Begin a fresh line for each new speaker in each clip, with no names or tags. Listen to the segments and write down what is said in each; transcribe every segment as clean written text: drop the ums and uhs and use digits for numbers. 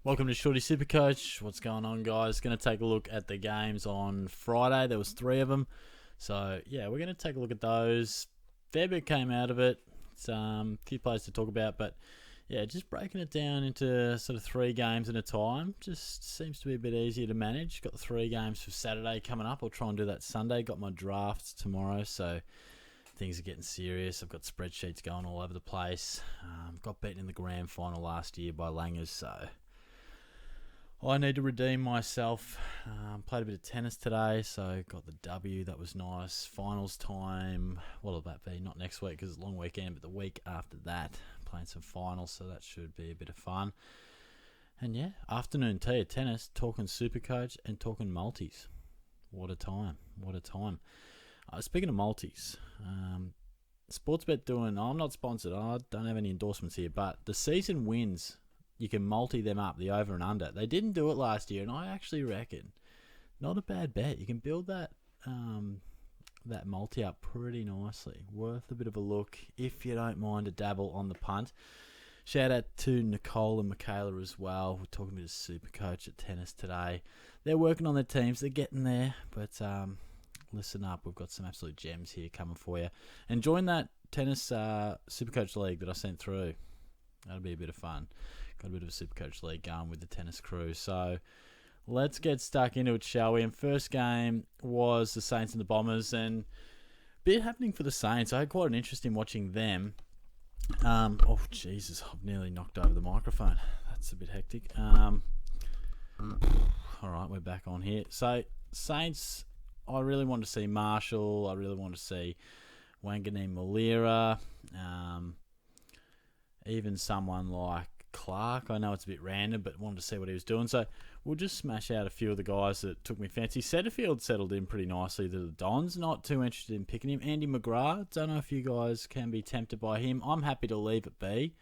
Welcome to Shorty SuperCoach. What's going on, guys? Going to take a look at the games on Friday. There was 3 of them. So, yeah, we're going to take a look at those. Fair bit came out of it. It's a few players to talk about. But, yeah, just breaking it down into sort of 3 games at a time. Just seems to be a bit easier to manage. Got the 3 games for Saturday coming up. I'll try and do that Sunday. Got my drafts tomorrow. So, things are getting serious. I've got spreadsheets going all over the place. Got beaten in the grand final last year by Langers. So, I need to redeem myself. Played a bit of tennis today, so got the W. That was nice. Finals time. What'll that be? Not next week because it's a long weekend, but the week after that, playing some finals, so that should be a bit of fun. And yeah, afternoon tea at tennis, talking SuperCoach and talking multis. What a time. What a time. Speaking of multis, Sportsbet doing, I'm not sponsored, I don't have any endorsements here, but the season wins, you can multi them up, the over and under. They didn't do it last year, and I actually reckon not a bad bet. You can build that that multi up pretty nicely. Worth a bit of a look if you don't mind to dabble on the punt. Shout out to Nicole and Michaela as well. We're talking about a SuperCoach at tennis today. They're working on their teams. They're getting there, but listen up. We've got some absolute gems here coming for you. And join that tennis SuperCoach league that I sent through. That'll be a bit of fun. Got a bit of a SuperCoach league going with the tennis crew. So let's get stuck into it, shall we? And first game was the Saints and the Bombers, and a bit happening for the Saints. I had quite an interest in watching them. Oh, Jesus, I've nearly knocked over the microphone. That's a bit hectic. All right, we're back on here. So Saints, I really want to see Marshall. I really want to see Wanganeen Malira. Even someone like Clark. I know it's a bit random, but wanted to see what he was doing. So we'll just smash out a few of the guys that took me fancy. Setterfield settled in pretty nicely to the Dons. Not too interested in picking him. Andy McGrath. Don't know if you guys can be tempted by him. I'm happy to leave it be,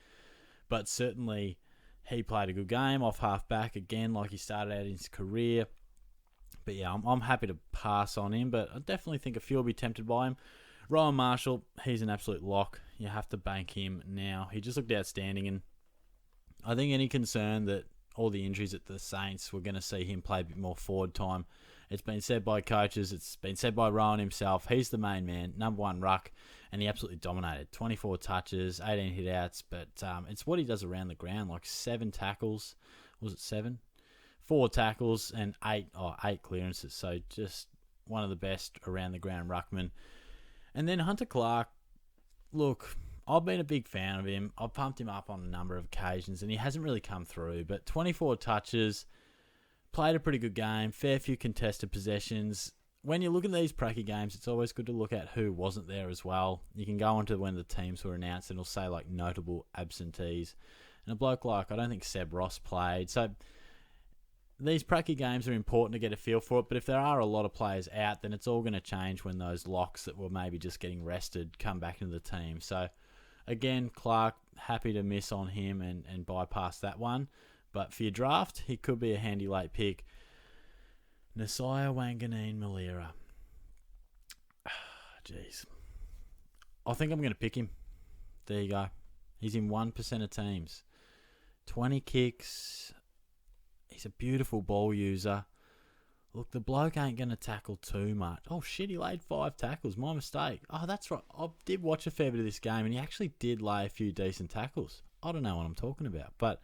but certainly he played a good game off half back again, like he started out in his career. But yeah, I'm happy to pass on him, but I definitely think a few will be tempted by him. Rowan Marshall, he's an absolute lock. You have to bank him now. He just looked outstanding, and I think any concern that all the injuries at the Saints, we're going to see him play a bit more forward time. It's been said by coaches. It's been said by Rowan himself. He's the main man, number 1 ruck, and he absolutely dominated. 24 touches, 18 hit-outs, but it's what he does around the ground, like 7 tackles. Was it 7? 4 tackles and 8 clearances. So just one of the best around the ground ruckmen. And then Hunter Clark, look, I've been a big fan of him. I've pumped him up on a number of occasions, and he hasn't really come through. But 24 touches, played a pretty good game, fair few contested possessions. When you look at these pracky games, it's always good to look at who wasn't there as well. You can go onto when the teams were announced, and it'll say, like, notable absentees. And a bloke like, I don't think Seb Ross played. So these pracky games are important to get a feel for it, but if there are a lot of players out, then it's all going to change when those locks that were maybe just getting rested come back into the team. So, again, Clark, happy to miss on him and bypass that one. But for your draft, he could be a handy late pick. Nasiah Wanganeen Malira. Jeez. I think I'm going to pick him. There you go. He's in 1% of teams. 20 kicks. He's a beautiful ball user. Look, the bloke ain't going to tackle too much. Oh, shit, he laid 5 tackles. My mistake. Oh, that's right. I did watch a fair bit of this game, and he actually did lay a few decent tackles. I don't know what I'm talking about. But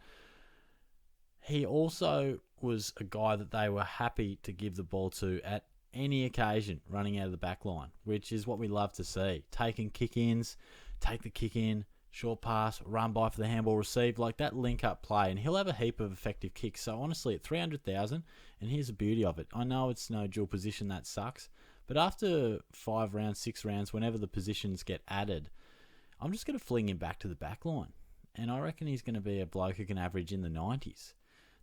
he also was a guy that they were happy to give the ball to at any occasion running out of the back line, which is what we love to see. Taking kick-ins, take the kick-in, short pass, run by for the handball received, like that link-up play. And he'll have a heap of effective kicks. So honestly, at 300,000, and here's the beauty of it. I know it's no dual position, that sucks. But after 5 rounds, 6 rounds, whenever the positions get added, I'm just going to fling him back to the back line. And I reckon he's going to be a bloke who can average in the 90s.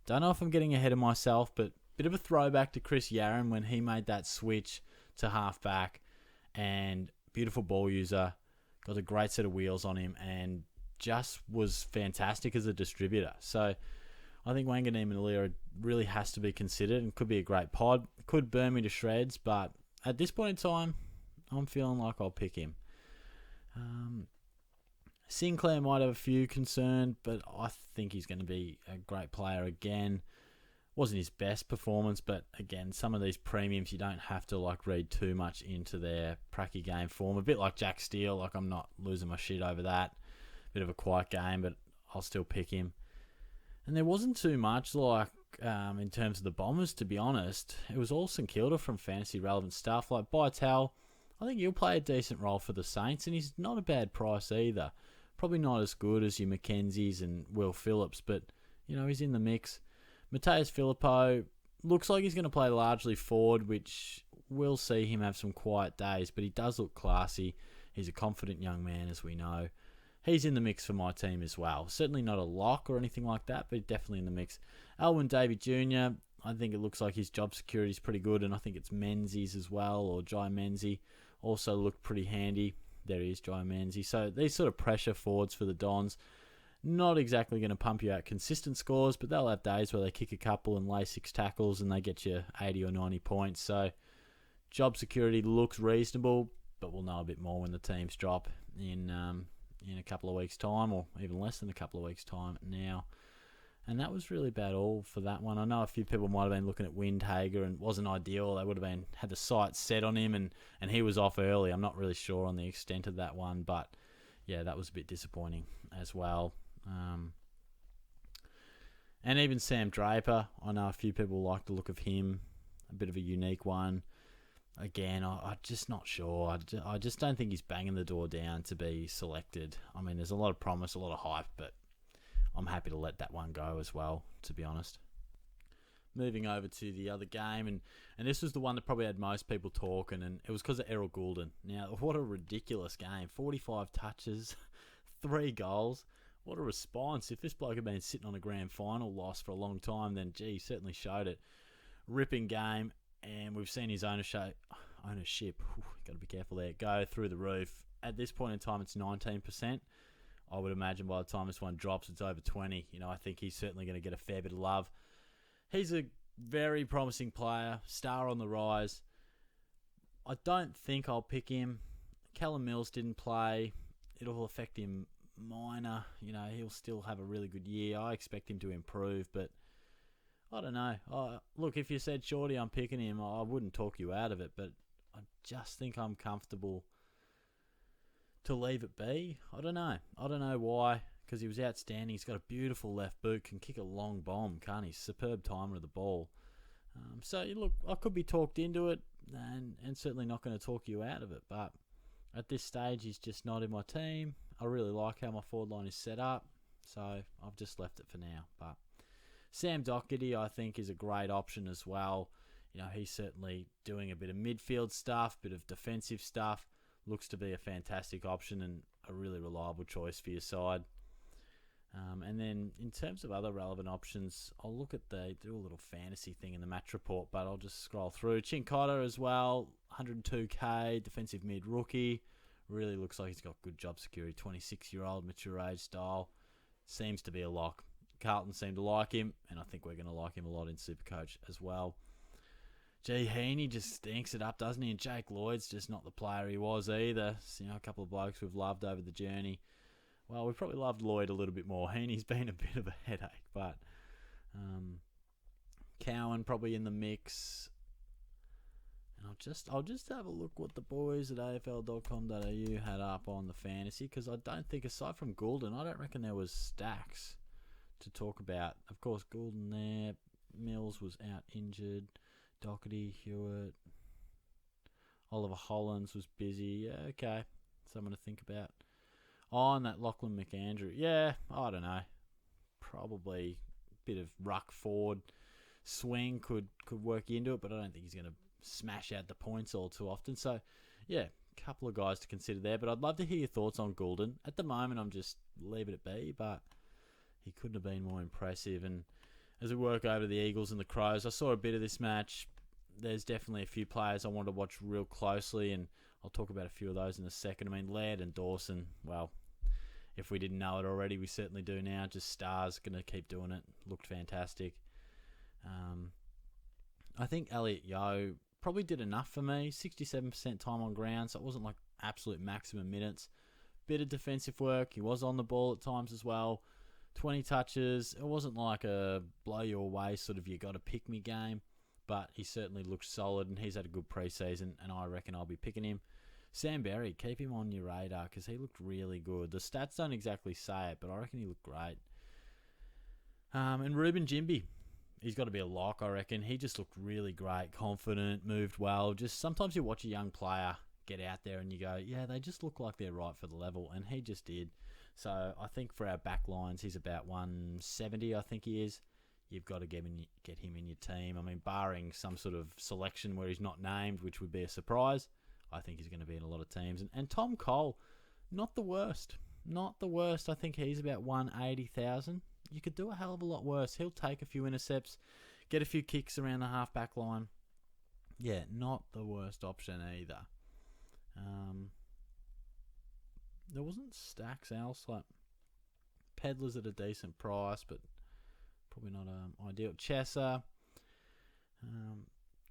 Don't know if I'm getting ahead of myself, but bit of a throwback to Chris Yarran when he made that switch to halfback, and beautiful ball user, got a great set of wheels on him, and just was fantastic as a distributor. So I think Wanganeen Malira really has to be considered and could be a great pod. Could burn me to shreds, but at this point in time, I'm feeling like I'll pick him. Sinclair might have a few concerned, but I think he's going to be a great player again. Wasn't his best performance, but again, some of these premiums, you don't have to read too much into their pracky game form. A bit like Jack Steele, I'm not losing my shit over that. Bit of a quiet game, but I'll still pick him. And there wasn't too much in terms of the Bombers, to be honest. It was all St Kilda from fantasy relevant stuff. Like Bytel, I think he'll play a decent role for the Saints, and he's not a bad price either. Probably not as good as your Mackenzies and Will Phillips, but he's in the mix. Mateus Filippo looks like he's going to play largely forward, which we'll see him have some quiet days, but he does look classy. He's a confident young man, as we know. He's in the mix for my team as well. Certainly not a lock or anything like that, but definitely in the mix. Alwyn Davey Jr., I think it looks like his job security is pretty good, and I think it's Menzies as well, or Jai Menzie. Also looked pretty handy. There he is, Jai Menzie. So these sort of pressure forwards for the Dons, not exactly going to pump you out consistent scores, but they'll have days where they kick a couple and lay 6 tackles and they get you 80 or 90 points. So job security looks reasonable, but we'll know a bit more when the teams drop in a couple of weeks' time, or even less than a couple of weeks' time now. And that was really about all for that one. I know a few people might have been looking at Windhager and it wasn't ideal. They would have had the sights set on him and he was off early. I'm not really sure on the extent of that one, but yeah, that was a bit disappointing as well. And even Sam Draper, I know a few people like the look of him. A bit of a unique one. Again, I'm just not sure. I just don't think he's banging the door down to be selected. I mean, there's a lot of promise, a lot of hype, but I'm happy to let that one go as well, to be honest. Moving over to the other game, and this was the one that probably had most people talking, and it was because of Errol Gulden. Now, what a ridiculous game. 45 touches, 3 goals. What a response. If this bloke had been sitting on a grand final loss for a long time, then, gee, he certainly showed it. Ripping game, and we've seen his ownership, got to be careful there, go through the roof. At this point in time, it's 19%. I would imagine by the time this one drops, it's over 20. I think he's certainly going to get a fair bit of love. He's a very promising player, star on the rise. I don't think I'll pick him. Callum Mills didn't play. It'll affect him minor. He'll still have a really good year. I expect him to improve, but I don't know. Look, if you said Shorty, I'm picking him, I wouldn't talk you out of it, but I just think I'm comfortable to leave it be. I don't know why, because he was outstanding. He's got a beautiful left boot, can kick a long bomb, can't he? Superb timer of the ball. So, look, I could be talked into it, and certainly not going to talk you out of it, but at this stage, he's just not in my team. I really like how my forward line is set up, so I've just left it for now. But Sam Doherty, I think, is a great option as well. He's certainly doing a bit of midfield stuff, bit of defensive stuff. Looks to be a fantastic option and a really reliable choice for your side. And then in terms of other relevant options, I'll look at do a little fantasy thing in the match report, but I'll just scroll through. Chincotta as well, 102k, defensive mid rookie. Really looks like he's got good job security. 26-year-old, mature age style. Seems to be a lock. Carlton seem to like him, and I think we're going to like him a lot in SuperCoach as well. Gee, Heaney just stinks it up, doesn't he? And Jake Lloyd's just not the player he was either. A couple of blokes we've loved over the journey. Well, we've probably loved Lloyd a little bit more. Heaney's been a bit of a headache, but Cowan probably in the mix. And I'll just have a look what the boys at afl.com.au had up on the fantasy, because I don't think, aside from Gulden, I don't reckon there was stacks to talk about. Of course, Gulden there. Mills was out injured. Doherty, Hewitt, Oliver Hollands was busy. Yeah, okay. Someone to think about. And that Lachlan McAndrew. Yeah, I don't know. Probably a bit of ruck forward swing could work into it, but I don't think he's going to smash out the points all too often. So, yeah, a couple of guys to consider there. But I'd love to hear your thoughts on Gulden. At the moment, I'm just leaving it be, but he couldn't have been more impressive. And as we work over the Eagles and the Crows, I saw a bit of this match. There's definitely a few players I want to watch real closely, and I'll talk about a few of those in a second. I mean, Laird and Dawson, well, if we didn't know it already, we certainly do now. Just stars, going to keep doing it. Looked fantastic. I think Elliot Yeo probably did enough for me. 67% time on ground, so it wasn't like absolute maximum minutes. bit of defensive work. He was on the ball at times as well. 20 touches. It wasn't like a blow you away sort of you got to pick me game, but he certainly looks solid and he's had a good preseason, and I reckon I'll be picking him. Sam Berry, keep him on your radar because he looked really good. The stats don't exactly say it, but I reckon he looked great. And Ruben Jimby, he's got to be a lock, I reckon. He just looked really great, confident, moved well. Just sometimes you watch a young player get out there and you go, yeah, they just look like they're right for the level, and he just did. So I think for our back lines, he's about 170, I think he is. You've got to get him in your team. I mean, barring some sort of selection where he's not named, which would be a surprise, I think he's going to be in a lot of teams. And Tom Cole, not the worst. Not the worst. I think he's about 180,000. You could do a hell of a lot worse. He'll take a few intercepts, get a few kicks around the half-back line. Yeah, not the worst option either. There wasn't stacks else, like Peddlers at a decent price, but probably not ideal. Chesser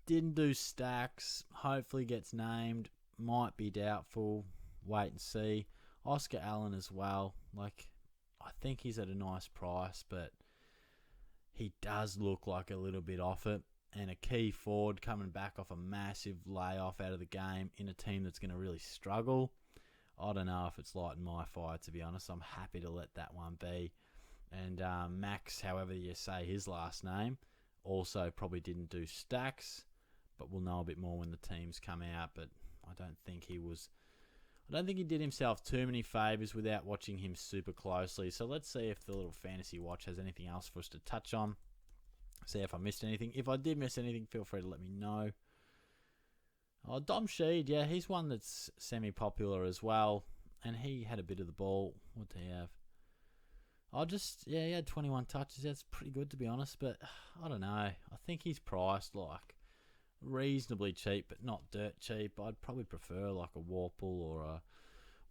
didn't do stacks. Hopefully gets named. Might be doubtful. Wait and see. Oscar Allen as well. Like, I think he's at a nice price, but he does look like a little bit off it. And a key forward coming back off a massive layoff out of the game in a team that's going to really struggle. I don't know if it's lighting my fire, to be honest. I'm happy to let that one be. And Max, however you say his last name, also probably didn't do stacks, but we'll know a bit more when the teams come out. But I don't think he did himself too many favours without watching him super closely. So let's see if the little fantasy watch has anything else for us to touch on. See if I missed anything. If I did miss anything, feel free to let me know. Oh, Dom Sheed, yeah, he's one that's semi-popular as well. And he had a bit of the ball. What did he have? He had 21 touches. That's pretty good, to be honest. But I don't know. I think he's priced like reasonably cheap, but not dirt cheap. I'd probably prefer like a Warple or a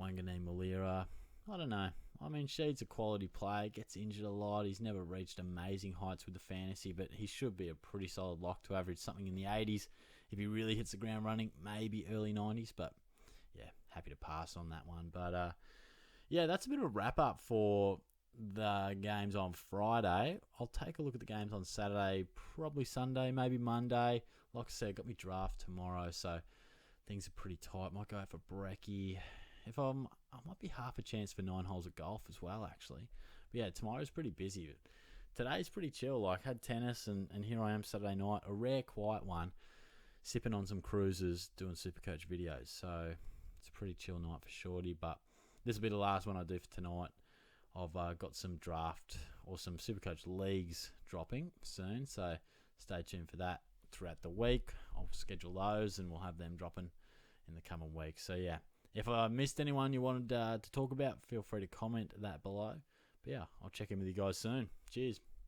Wanganeen Malira. I don't know. I mean, Sheed's a quality player. Gets injured a lot. He's never reached amazing heights with the fantasy, but he should be a pretty solid lock to average something in the 80s. If he really hits the ground running, maybe early 90s. But yeah, happy to pass on that one. But yeah, that's a bit of a wrap-up for the games on Friday. I'll take a look at the games on Saturday, probably Sunday, maybe Monday. Like I said, got me draft tomorrow, so things are pretty tight. Might go out for brekkie. I might be half a chance for 9 holes of golf as well, actually. But yeah, tomorrow's pretty busy. Today's pretty chill. Like, had tennis, and here I am Saturday night, a rare quiet one, sipping on some cruises, doing SuperCoach videos. So it's a pretty chill night for Shorty. But this will be the last one I do for tonight. I've got some draft or some SuperCoach leagues dropping soon, so stay tuned for that throughout the week. I'll schedule those and we'll have them dropping in the coming weeks. So yeah, if I missed anyone you wanted to talk about, feel free to comment that below. But yeah, I'll check in with you guys soon. Cheers.